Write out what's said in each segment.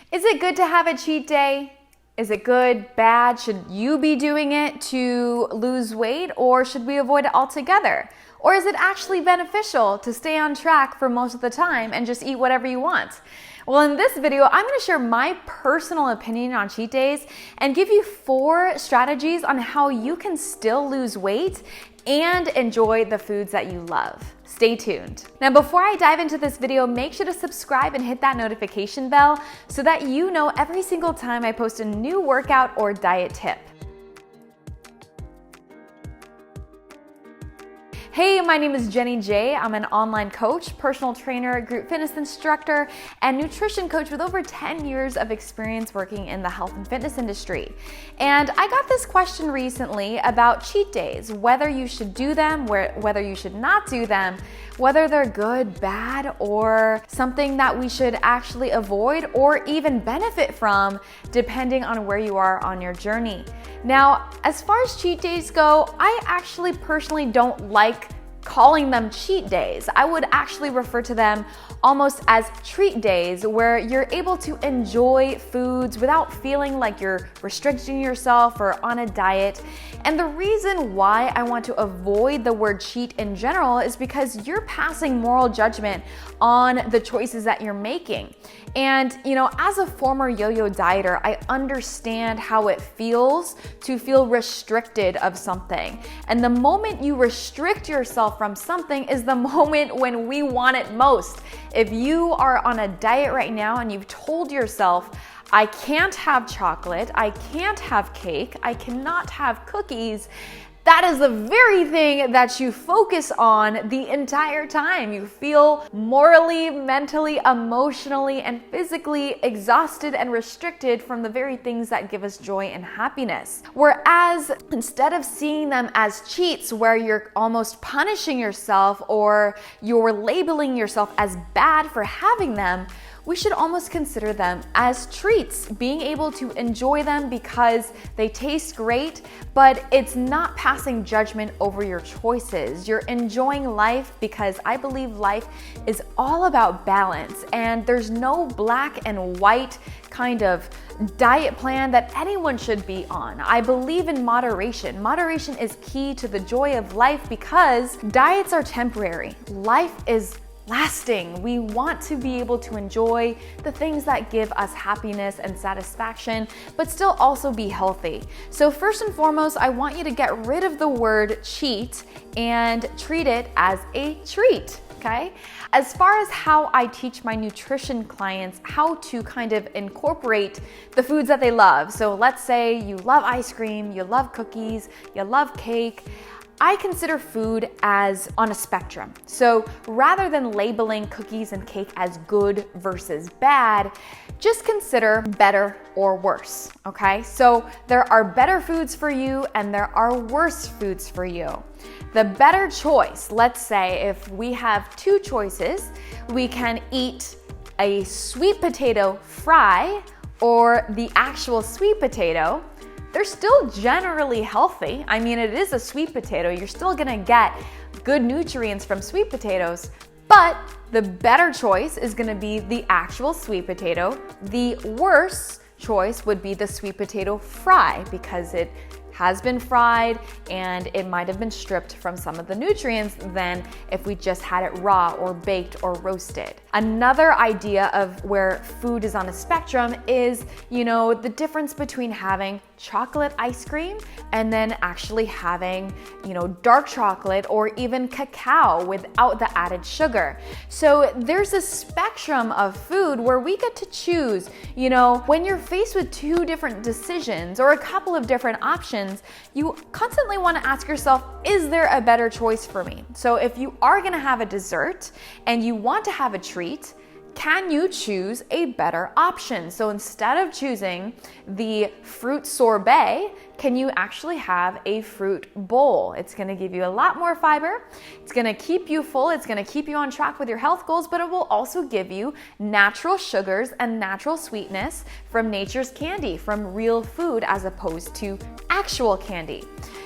Is it good to have a cheat day? Is it good, bad? Should you be doing it to lose weight, or should we avoid it altogether? Or is it actually beneficial to stay on track for most of the time and just eat whatever you want? Well, in this video, I'm going to share my personal opinion on cheat days and give you 4 strategies on how you can still lose weight and enjoy the foods that you love. Stay tuned. Now, before I dive into this video, make sure to subscribe and hit that notification bell so that you know every single time I post a new workout or diet tip. Hey, my name is Jenny J. I'm an online coach, personal trainer, group fitness instructor, and nutrition coach with over 10 years of experience working in the health and fitness industry. And I got this question recently about cheat days, whether you should do them, whether you should not do them, whether they're good, bad, or something that we should actually avoid or even benefit from, depending on where you are on your journey. Now, as far as cheat days go, I actually personally don't like calling them cheat days. I would actually refer to them almost as treat days, where you're able to enjoy foods without feeling like you're restricting yourself or on a diet. And the reason why I want to avoid the word cheat in general is because you're passing moral judgment on the choices that you're making. And, as a former yo-yo dieter, I understand how it feels to feel restricted of something. And the moment you restrict yourself from something is the moment when we want it most. If you are on a diet right now and you've told yourself, I can't have chocolate, I can't have cake, I cannot have cookies, that is the very thing that you focus on the entire time. You feel morally, mentally, emotionally, and physically exhausted and restricted from the very things that give us joy and happiness. Whereas instead of seeing them as cheats, where you're almost punishing yourself or you're labeling yourself as bad for having them, we should almost consider them as treats, being able to enjoy them because they taste great, but it's not passing judgment over your choices. You're enjoying life because I believe life is all about balance, and there's no black and white kind of diet plan that anyone should be on. I believe in moderation. Moderation is key to the joy of life because diets are temporary. Life is lasting. We want to be able to enjoy the things that give us happiness and satisfaction, but still also be healthy. So first and foremost, I want you to get rid of the word cheat and treat it as a treat. Okay? As far as how I teach my nutrition clients how to kind of incorporate the foods that they love. So let's say you love ice cream, you love cookies, you love cake. I consider food as on a spectrum. So rather than labeling cookies and cake as good versus bad, just consider better or worse, okay? So there are better foods for you and there are worse foods for you. The better choice, let's say if we have 2 choices, we can eat a sweet potato fry or the actual sweet potato. They're still generally healthy. I mean, it is a sweet potato. You're still gonna get good nutrients from sweet potatoes, but the better choice is gonna be the actual sweet potato. The worse choice would be the sweet potato fry because it has been fried and it might have been stripped from some of the nutrients than if we just had it raw or baked or roasted. Another idea of where food is on a spectrum is, the difference between having chocolate ice cream and then actually having, dark chocolate or even cacao without the added sugar. So there's a spectrum of food where we get to choose, when you're faced with 2 different decisions or a couple of different options, you constantly want to ask yourself, is there a better choice for me? So if you are going to have a dessert and you want to have a treat, can you choose a better option? So instead of choosing the fruit sorbet, can you actually have a fruit bowl? It's gonna give you a lot more fiber. It's gonna keep you full. It's gonna keep you on track with your health goals, but it will also give you natural sugars and natural sweetness from nature's candy, from real food, as opposed to actual candy.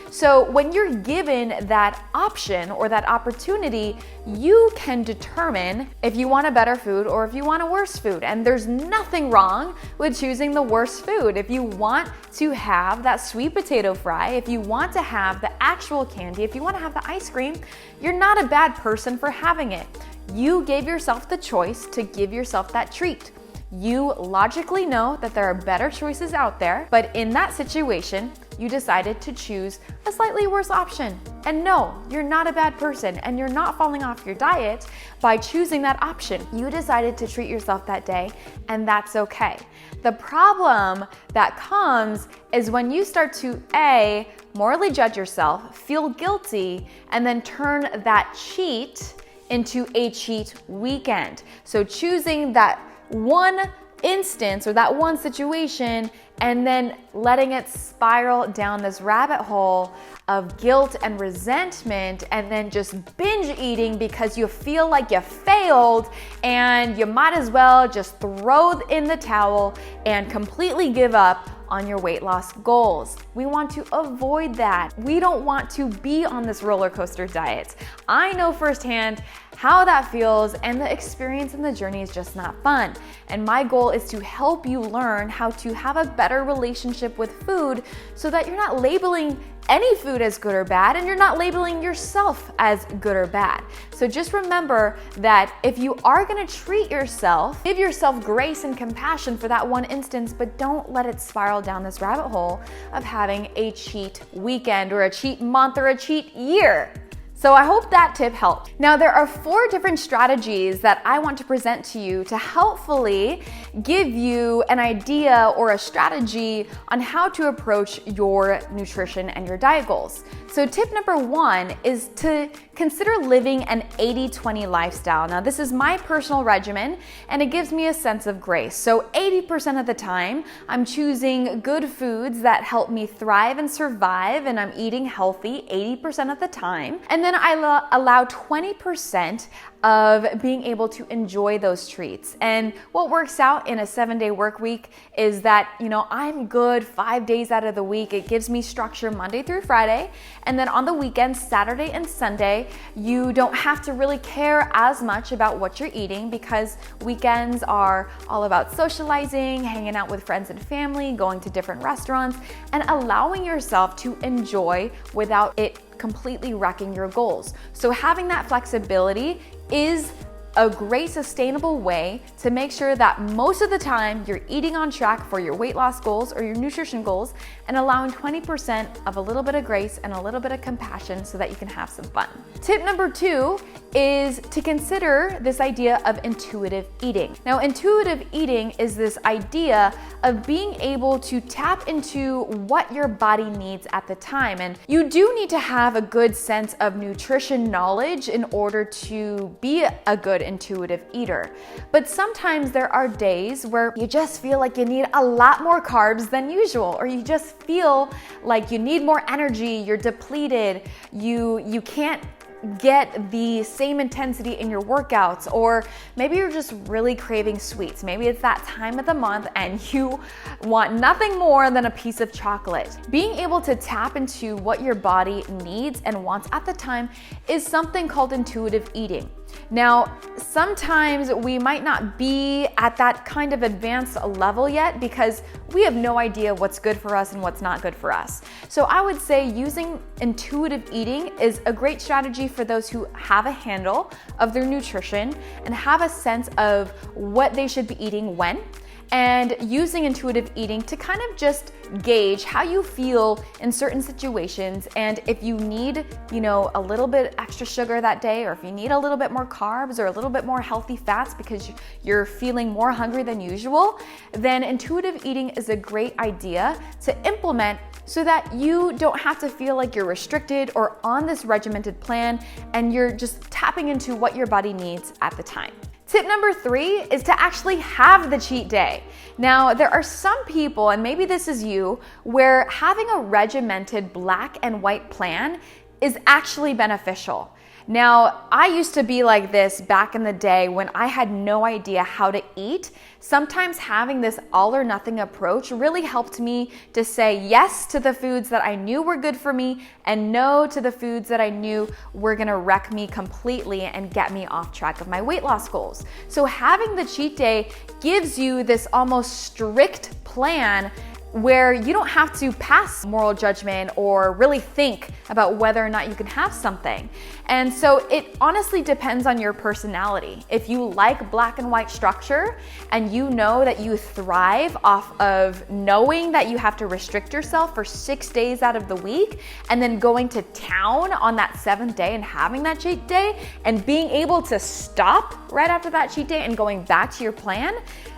So when you're given that option or that opportunity, you can determine if you want a better food or if you want a worse food. And there's nothing wrong with choosing the worse food. If you want to have that sweet potato fry, if you want to have the actual candy, if you want to have the ice cream, you're not a bad person for having it. You gave yourself the choice to give yourself that treat. You logically know that there are better choices out there, but in that situation, you decided to choose a slightly worse option. And no, you're not a bad person, and you're not falling off your diet by choosing that option. You decided to treat yourself that day, and that's okay. The problem that comes is when you start to A, morally judge yourself, feel guilty, and then turn that cheat into a cheat weekend. So choosing that one instance or that one situation and then letting it spiral down this rabbit hole of guilt and resentment, and then just binge eating because you feel like you failed and you might as well just throw in the towel and completely give up on your weight loss goals. We want to avoid that. We don't want to be on this roller coaster diet. I know firsthand how that feels, and the experience and the journey is just not fun. And my goal is to help you learn how to have a better relationship with food so that you're not labeling any food as good or bad, and you're not labeling yourself as good or bad. So just remember that if you are gonna treat yourself, give yourself grace and compassion for that one instance, but don't let it spiral down this rabbit hole of having a cheat weekend or a cheat month or a cheat year. So I hope that tip helped. Now, there are 4 different strategies that I want to present to you to helpfully give you an idea or a strategy on how to approach your nutrition and your diet goals. So tip number 1 is to consider living an 80-20 lifestyle. Now, this is my personal regimen, and it gives me a sense of grace. So 80% of the time, I'm choosing good foods that help me thrive and survive, and I'm eating healthy 80% of the time. And then I allow 20% of being able to enjoy those treats. And what works out in a 7-day work week is that, I'm good 5 days out of the week. It gives me structure Monday through Friday. And then on the weekends, Saturday and Sunday, you don't have to really care as much about what you're eating, because weekends are all about socializing, hanging out with friends and family, going to different restaurants, and allowing yourself to enjoy without it completely wrecking your goals. So having that flexibility is a great sustainable way to make sure that most of the time you're eating on track for your weight loss goals or your nutrition goals, and allowing 20% of a little bit of grace and a little bit of compassion so that you can have some fun. Tip number 2 is to consider this idea of intuitive eating. Now, intuitive eating is this idea of being able to tap into what your body needs at the time. And you do need to have a good sense of nutrition knowledge in order to be a good intuitive eater. But sometimes there are days where you just feel like you need a lot more carbs than usual, or you just feel like you need more energy, you're depleted, you can't get the same intensity in your workouts, or maybe you're just really craving sweets. Maybe it's that time of the month and you want nothing more than a piece of chocolate. Being able to tap into what your body needs and wants at the time is something called intuitive eating. Now, sometimes we might not be at that kind of advanced level yet because we have no idea what's good for us and what's not good for us. So I would say using intuitive eating is a great strategy for those who have a handle of their nutrition and have a sense of what they should be eating when, and using intuitive eating to kind of just gauge how you feel in certain situations, and if you need, a little bit extra sugar that day, or if you need a little bit more carbs or a little bit more healthy fats because you're feeling more hungry than usual, then intuitive eating is a great idea to implement so that you don't have to feel like you're restricted or on this regimented plan, and you're just tapping into what your body needs at the time. Tip number 3 is to actually have the cheat day. Now, there are some people, and maybe this is you, where having a regimented black and white plan is actually beneficial. Now, I used to be like this back in the day when I had no idea how to eat. Sometimes having this all or nothing approach really helped me to say yes to the foods that I knew were good for me and no to the foods that I knew were gonna wreck me completely and get me off track of my weight loss goals. So having the cheat day gives you this almost strict plan where you don't have to pass moral judgment or really think about whether or not you can have something. And so it honestly depends on your personality. If you like black and white structure and you know that you thrive off of knowing that you have to restrict yourself for 6 days out of the week and then going to town on that 7th day and having that cheat day and being able to stop right after that cheat day and going back to your plan,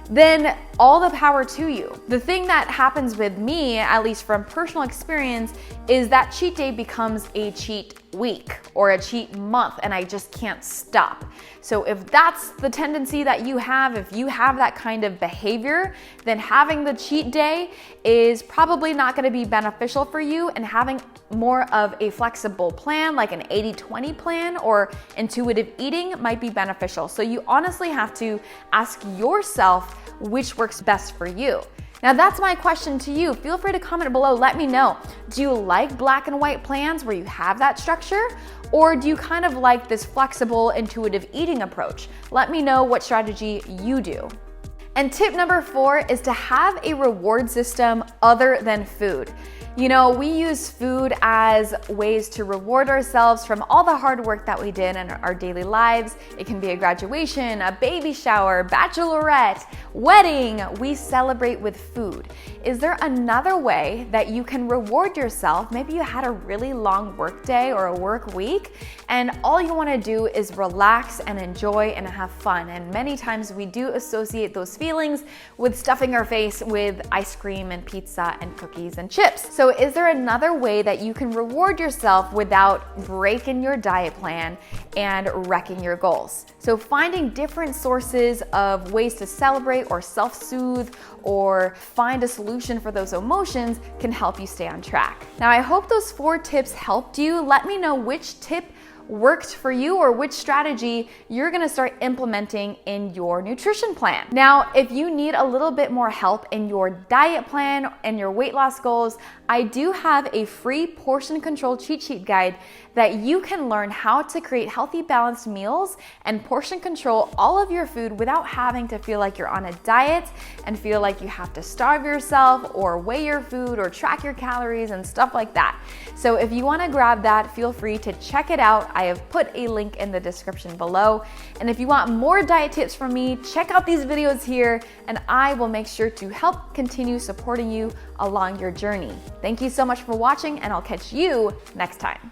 then all the power to you. The thing that happens with me, at least from personal experience, is that cheat day becomes a cheat week or a cheat month and I just can't stop. So if that's the tendency that you have, if you have that kind of behavior, then having the cheat day is probably not going to be beneficial for you, and having more of a flexible plan like an 80-20 plan or intuitive eating might be beneficial. So you honestly have to ask yourself which works best for you. Now that's my question to you. Feel free to comment below, let me know. Do you like black and white plans where you have that structure? Or do you kind of like this flexible, intuitive eating approach? Let me know what strategy you do. And tip number 4 is to have a reward system other than food. You know, we use food as ways to reward ourselves from all the hard work that we did in our daily lives. It can be a graduation, a baby shower, bachelorette, wedding. We celebrate with food. Is there another way that you can reward yourself? Maybe you had a really long work day or a work week and all you want to do is relax and enjoy and have fun. And many times we do associate those feelings with stuffing our face with ice cream and pizza and cookies and chips. So is there another way that you can reward yourself without breaking your diet plan and wrecking your goals? So finding different sources of ways to celebrate or self-soothe or find a solution for those emotions can help you stay on track. Now, I hope those 4 tips helped you. Let me know which tip worked for you or which strategy you're gonna start implementing in your nutrition plan. Now, if you need a little bit more help in your diet plan and your weight loss goals, I do have a free portion control cheat sheet guide that you can learn how to create healthy, balanced meals and portion control all of your food without having to feel like you're on a diet and feel like you have to starve yourself or weigh your food or track your calories and stuff like that. So if you wanna grab that, feel free to check it out. I have put a link in the description below. And if you want more diet tips from me, check out these videos here and I will make sure to help continue supporting you along your journey. Thank you so much for watching and I'll catch you next time.